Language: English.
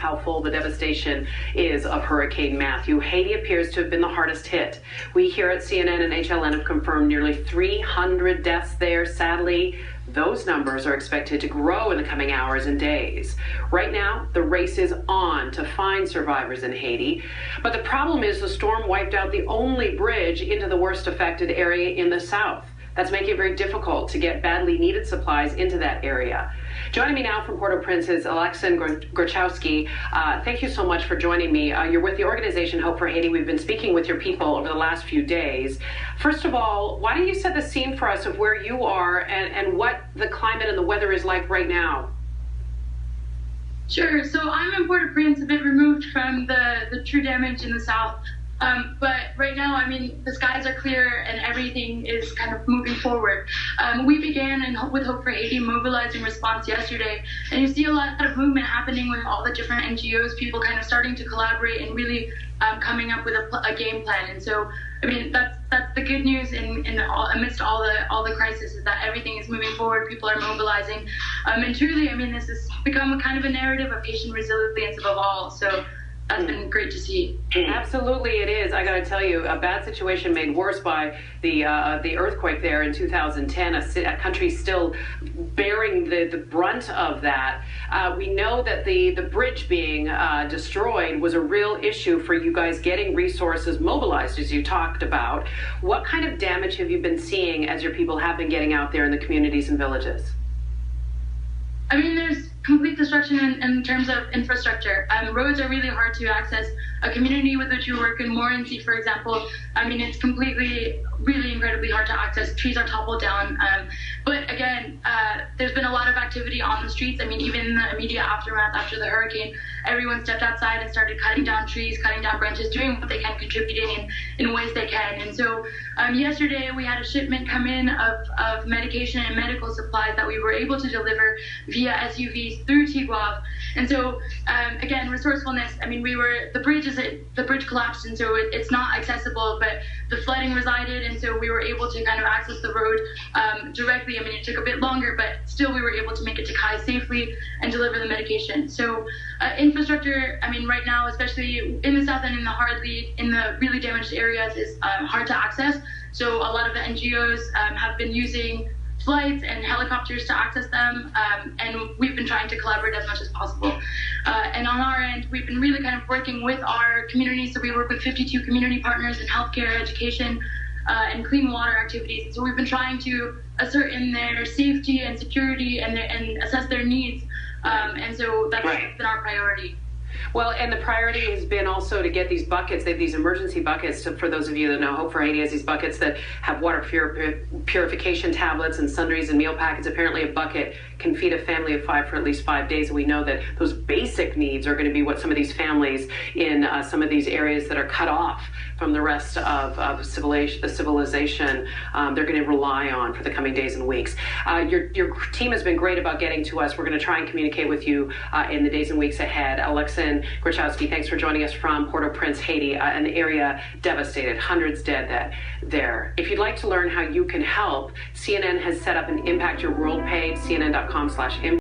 how full the devastation is of Hurricane Matthew. Haiti appears to have been the hardest hit. We here at CNN and HLN have confirmed nearly 300 deaths there. Sadly, those numbers are expected to grow in the coming hours and days. Right now, the race is on to find survivors in Haiti. But the problem is the storm wiped out the only bridge into the worst affected area in the south. That's making it very difficult to get badly needed supplies into that area. Joining me now from Port-au-Prince is Alexon Grochowski. Thank you so much for joining me. You're with the organization Hope for Haiti. We've been speaking with your people over the last few days. First of all, why don't you set the scene for us of where you are and what the climate and the weather is like right now? Sure. So I'm in Port-au-Prince, a bit removed from the true damage in the south. But right now, I mean, the skies are clear and everything is kind of moving forward. We began with Hope for Haiti mobilizing response yesterday, and you see a lot of movement happening with all the different NGOs, people kind of starting to collaborate and really coming up with a game plan. And so, I mean, that's the good news amidst all the crisis, is that everything is moving forward. People are mobilizing, and truly, I mean, this has become a kind of a narrative of Haitian resilience above all. So that's been great to see. Absolutely, it is. I got to tell you, a bad situation made worse by the earthquake there in 2010. A country still bearing the brunt of that. We know that the bridge being destroyed was a real issue for you guys getting resources mobilized, as you talked about. What kind of damage have you been seeing as your people have been getting out there in the communities and villages? I mean, there's complete destruction in terms of infrastructure. Roads are really hard to access. A community with which you work in Morency, for example, I mean, it's really incredibly hard to access. Trees are toppled down. But again, there's been a lot of activity on the streets. I mean, even in the immediate aftermath after the hurricane, everyone stepped outside and started cutting down trees, cutting down branches, doing what they can, contributing in ways they can. And so yesterday we had a shipment come in of medication and medical supplies that we were able to deliver via SUVs through Tigwav. And so again, resourcefulness. I mean, the bridge collapsed, and so it's not accessible, but the flooding resided, and so we were able to kind of access the road directly. I mean, it took a bit longer, but still we were able to make it to Kai safely and deliver the medication. So infrastructure, I mean, right now, especially in the south and in the really damaged areas, is hard to access. So a lot of the NGOs have been using flights and helicopters to access them, and we've been trying to collaborate as much as possible. And on our end, we've been really kind of working with our communities. So we work with 52 community partners in healthcare, education, and clean water activities. So we've been trying to ascertain their safety and security and assess their needs. And so that's been our priority. Well, and the priority has been also to get these buckets. They have these emergency buckets. For those of you that know, Hope for Haiti has these buckets that have water purification tablets and sundries and meal packets. Apparently a bucket can feed a family of 5 for at least 5 days. And we know that those basic needs are going to be what some of these families in some of these areas that are cut off from the rest of civilization, they're going to rely on for the coming days and weeks. Your team has been great about getting to us. We're going to try and communicate with you in the days and weeks ahead. Alexon Grochowski, thanks for joining us from Port-au-Prince, Haiti, an area devastated, hundreds dead there. If you'd like to learn how you can help, CNN has set up an Impact Your World page, cnn.com/impact.